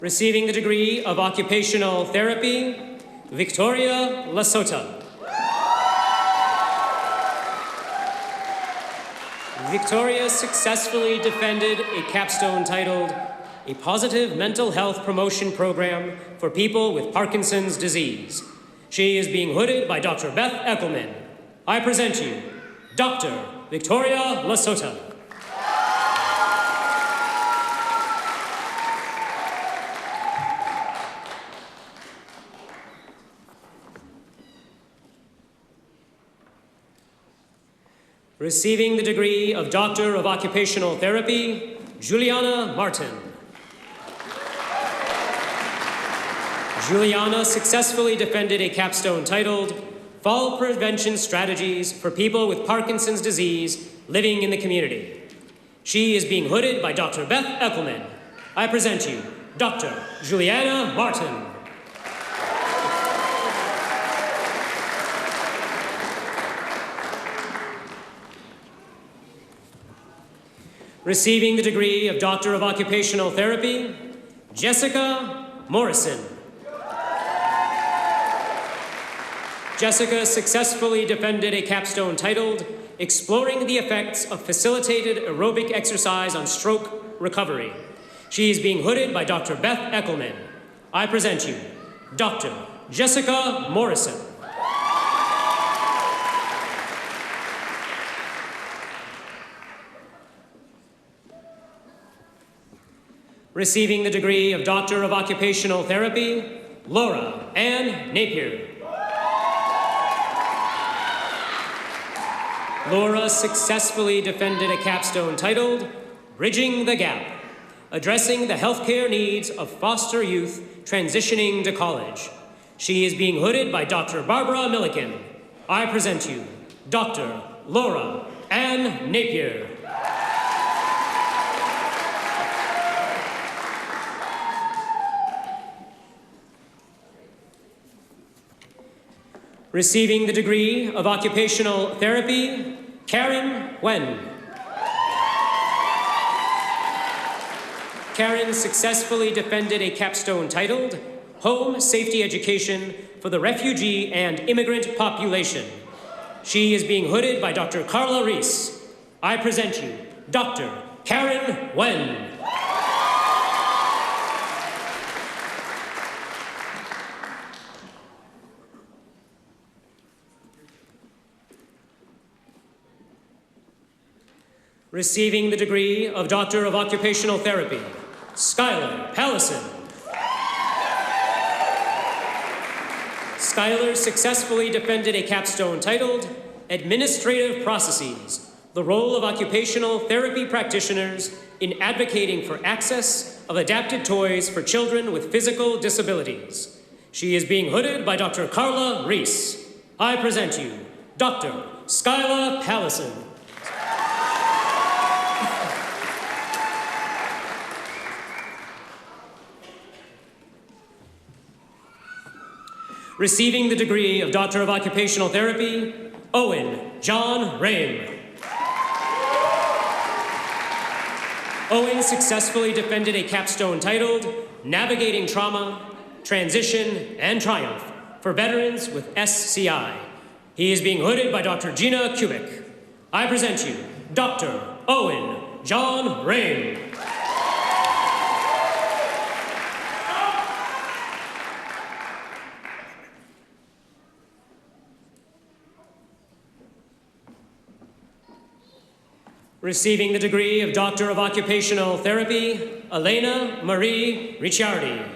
Receiving the degree of Occupational Therapy, Victoria Lasota. Victoria successfully defended a capstone titled A Positive Mental Health Promotion Program for People with Parkinson's Disease. She is being hooded by Dr. Beth Eckelman. I present you Dr. Victoria Lasota. Receiving the degree of Doctor of Occupational Therapy, Juliana Martin. Juliana successfully defended a capstone titled Fall Prevention Strategies for People with Parkinson's Disease Living in the Community. She is being hooded by Dr. Beth Eckelman. I present you Dr. Juliana Martin. Receiving the degree of Doctor of Occupational Therapy, Jessica Morrison. Jessica successfully defended a capstone titled Exploring the Effects of Facilitated Aerobic Exercise on Stroke Recovery. She is being hooded by Dr. Beth Eckelman. I present you Dr. Jessica Morrison. Receiving the degree of Doctor of Occupational Therapy, Laura Ann Napier. Laura successfully defended a capstone titled Bridging the Gap, addressing the healthcare needs of foster youth transitioning to college. She is being hooded by Dr. Barbara Milliken. I present you Dr. Laura Ann Napier. Receiving the degree of Occupational Therapy, Karen Wen. Karen successfully defended a capstone titled Home Safety Education for the Refugee and Immigrant Population. She is being hooded by Dr. Carla Reese. I present you Dr. Karen Wen. Receiving the degree of Doctor of Occupational Therapy, Skylar Pallison. Skylar successfully defended a capstone titled Administrative Processes, the role of occupational therapy practitioners in advocating for access of adapted toys for children with physical disabilities. She is being hooded by Dr. Carla Reese. I present you Dr. Skylar Pallison. Receiving the degree of Doctor of Occupational Therapy, Owen John Rame. Owen successfully defended a capstone titled Navigating Trauma, Transition, and Triumph for veterans with SCI. He is being hooded by Dr. Gina Kubik. I present you Dr. Owen John Rame. Receiving the degree of Doctor of Occupational Therapy, Elena Marie Ricciardi.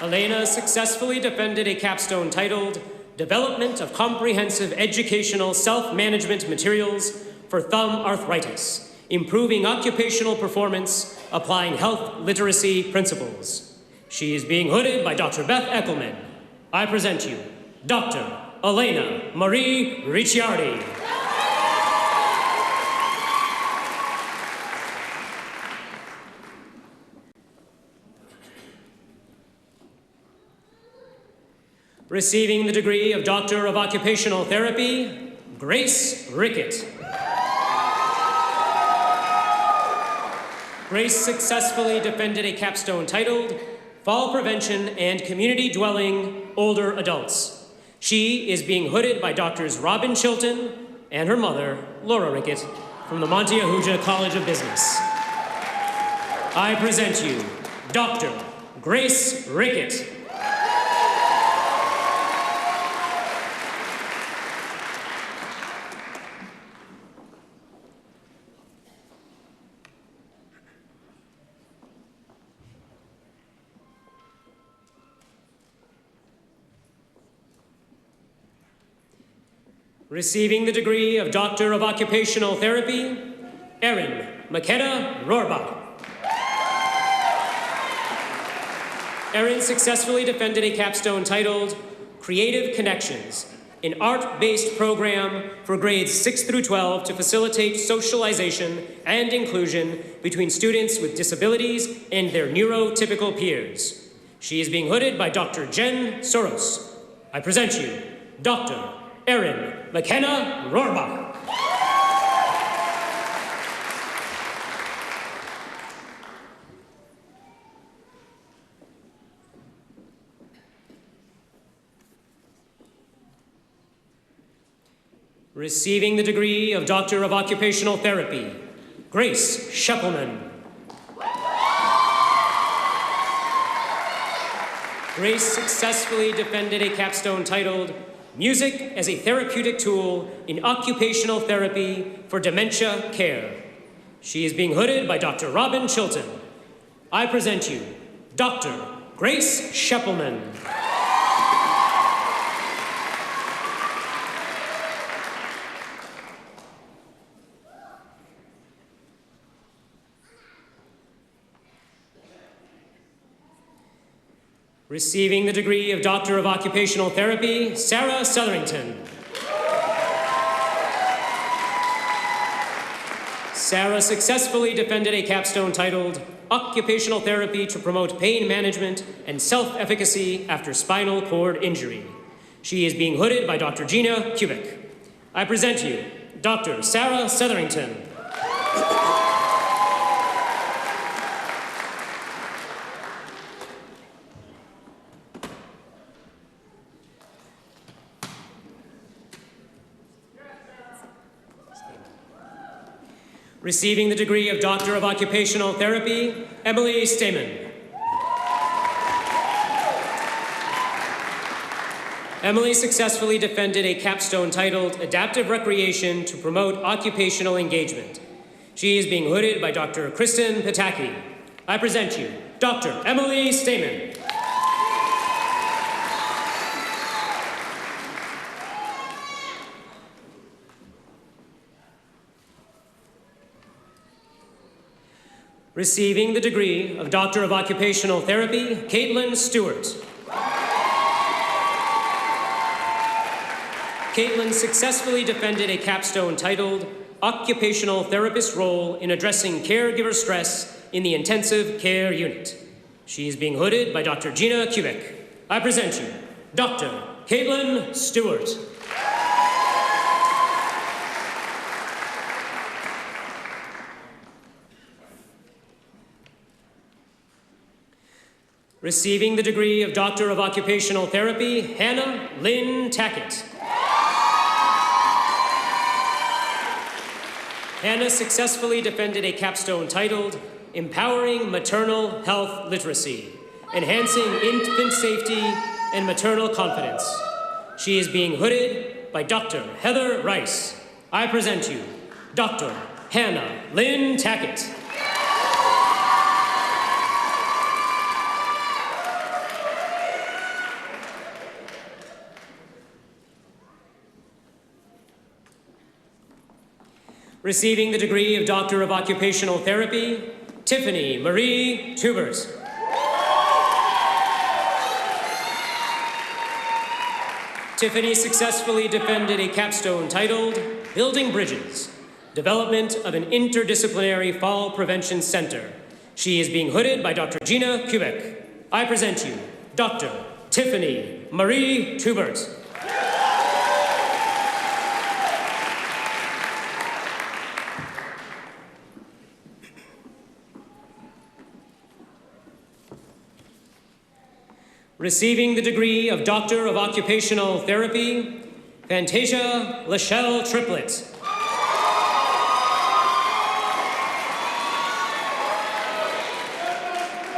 Elena successfully defended a capstone titled Development of Comprehensive Educational Self-Management Materials for Thumb Arthritis, Improving Occupational Performance, Applying Health Literacy Principles. She is being hooded by Dr. Beth Eckelman. I present you Dr. Elena Marie Ricciardi. Receiving the degree of Doctor of Occupational Therapy, Grace Rickett. Grace successfully defended a capstone titled Fall Prevention and Community Dwelling Older Adults. She is being hooded by Doctors Robin Chilton and her mother, Laura Rickett, from the Monte Ahuja College of Business. I present you Dr. Grace Rickett. Receiving the degree of Doctor of Occupational Therapy, Erin McKenna Rohrbach. Erin successfully defended a capstone titled Creative Connections, an art-based program for grades 6 through 12 to facilitate socialization and inclusion between students with disabilities and their neurotypical peers. She is being hooded by Dr. Jen Soros. I present you Dr. Erin McKenna Rohrbach. Receiving the degree of Doctor of Occupational Therapy, Grace Scheppelman. Grace successfully defended a capstone titled Music as a Therapeutic Tool in Occupational Therapy for Dementia Care. She is being hooded by Dr. Robin Chilton. I present you Dr. Grace Scheppelman. Receiving the degree of Doctor of Occupational Therapy, Sarah Southerington. Sarah successfully defended a capstone titled Occupational Therapy to Promote Pain Management and Self-Efficacy After Spinal Cord Injury. She is being hooded by Dr. Gina Kubik. I present you Dr. Sarah Southerington. Receiving the degree of Doctor of Occupational Therapy, Emily Stamen. Emily successfully defended a capstone titled Adaptive Recreation to Promote Occupational Engagement. She is being hooded by Dr. Kristen Pataki. I present you Dr. Emily Stamen. Receiving the degree of Doctor of Occupational Therapy, Caitlin Stewart. Caitlin successfully defended a capstone titled Occupational Therapist Role in Addressing Caregiver Stress in the Intensive Care Unit. She is being hooded by Dr. Gina Kubik. I present you Dr. Caitlin Stewart. Receiving the degree of Doctor of Occupational Therapy, Hannah Lynn Tackett. Hannah successfully defended a capstone titled Empowering Maternal Health Literacy, Enhancing Infant Safety and Maternal Confidence. She is being hooded by Dr. Heather Rice. I present you Dr. Hannah Lynn Tackett. Receiving the degree of Doctor of Occupational Therapy, Tiffany Marie Tubert. Tiffany successfully defended a capstone titled Building Bridges, Development of an Interdisciplinary Fall Prevention Center. She is being hooded by Dr. Gina Kubik. I present you Dr. Tiffany Marie Tubert. Receiving the degree of Doctor of Occupational Therapy, Fantasia Lachelle Triplett.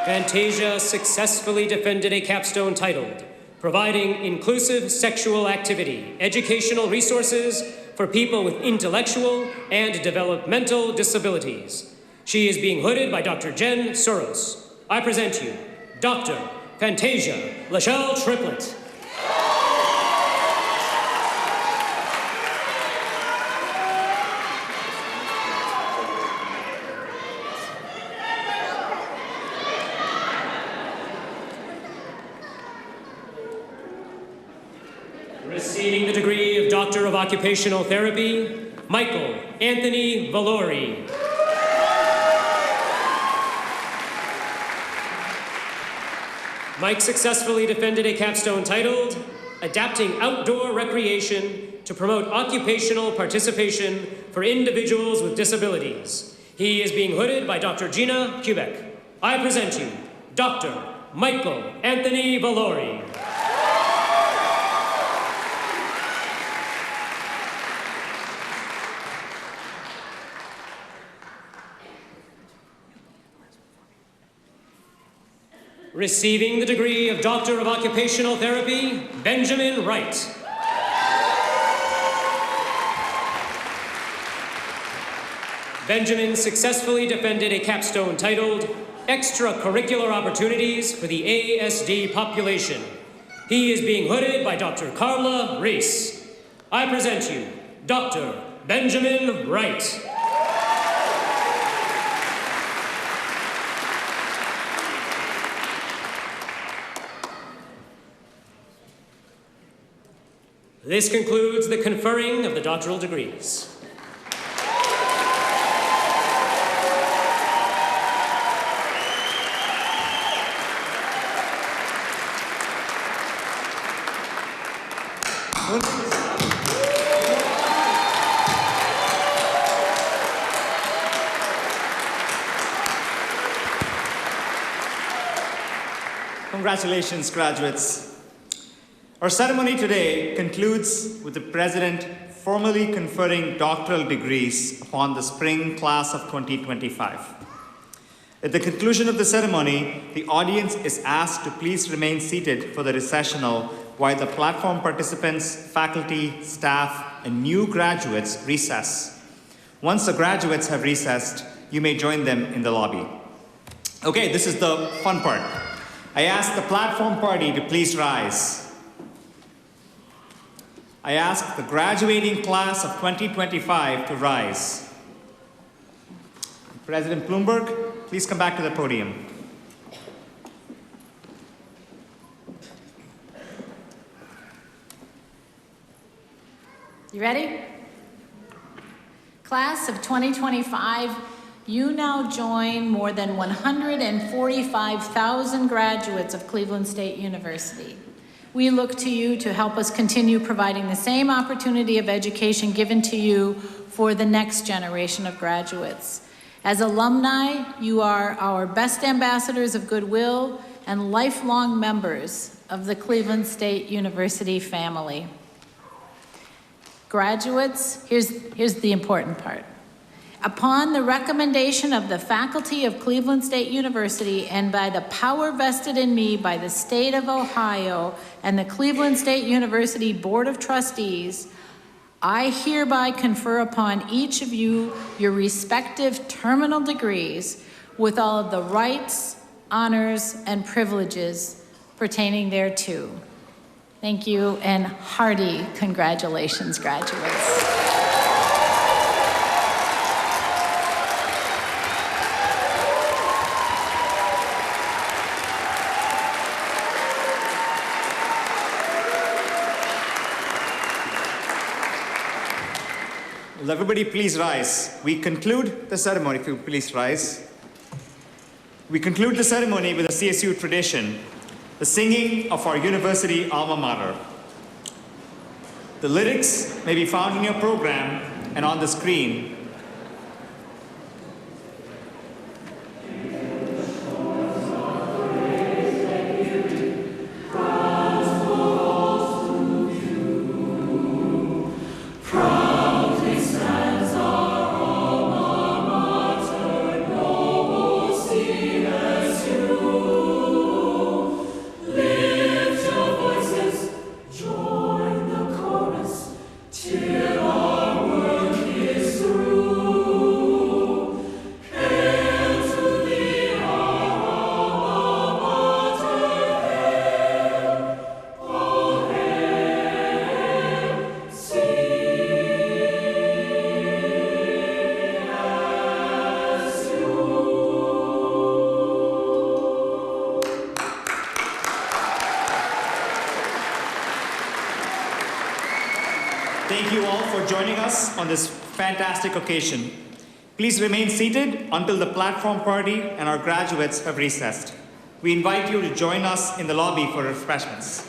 Fantasia successfully defended a capstone titled Providing Inclusive Sexual Activity, Educational Resources for People with Intellectual and Developmental Disabilities. She is being hooded by Dr. Jen Soros. I present you Dr. Fantasia Lachelle Triplett. Receiving the degree of Doctor of Occupational Therapy, Michael Anthony Valori. Mike successfully defended a capstone titled Adapting Outdoor Recreation to Promote Occupational Participation for Individuals with Disabilities. He is being hooded by Dr. Gina Kubek. I present you Dr. Michael Anthony Valori. Receiving the degree of Doctor of Occupational Therapy, Benjamin Wright. Benjamin successfully defended a capstone titled Extracurricular Opportunities for the ASD Population. He is being hooded by Dr. Carla Reese. I present you Dr. Benjamin Wright. This concludes the conferring of the doctoral degrees. Congratulations, graduates. Our ceremony today concludes with the President formally conferring doctoral degrees upon the spring class of 2025. At the conclusion of the ceremony, the audience is asked to please remain seated for the recessional while the platform participants, faculty, staff, and new graduates recess. Once the graduates have recessed, you may join them in the lobby. Okay, this is the fun part. I ask the platform party to please rise. I ask the graduating class of 2025 to rise. President Bloomberg, please come back to the podium. You ready? Class of 2025, you now join more than 145,000 graduates of Cleveland State University. We look to you to help us continue providing the same opportunity of education given to you for the next generation of graduates. As alumni, you are our best ambassadors of goodwill and lifelong members of the Cleveland State University family. Graduates, here's the important part. Upon the recommendation of the faculty of Cleveland State University and by the power vested in me by the state of Ohio and the Cleveland State University Board of Trustees, I hereby confer upon each of you your respective terminal degrees with all of the rights, honors, and privileges pertaining thereto. Thank you and hearty congratulations, graduates. Will everybody please rise? We conclude the ceremony, if you please rise. We conclude the ceremony with a CSU tradition, the singing of our university alma mater. The lyrics may be found in your program and on the screen. Till our work is through. for joining us on this fantastic occasion. Please remain seated until the platform party and our graduates have recessed. We invite you to join us in the lobby for refreshments.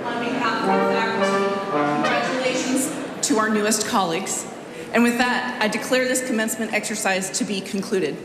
On behalf of our faculty, congratulations to our newest colleagues. And with that, I declare this commencement exercise to be concluded.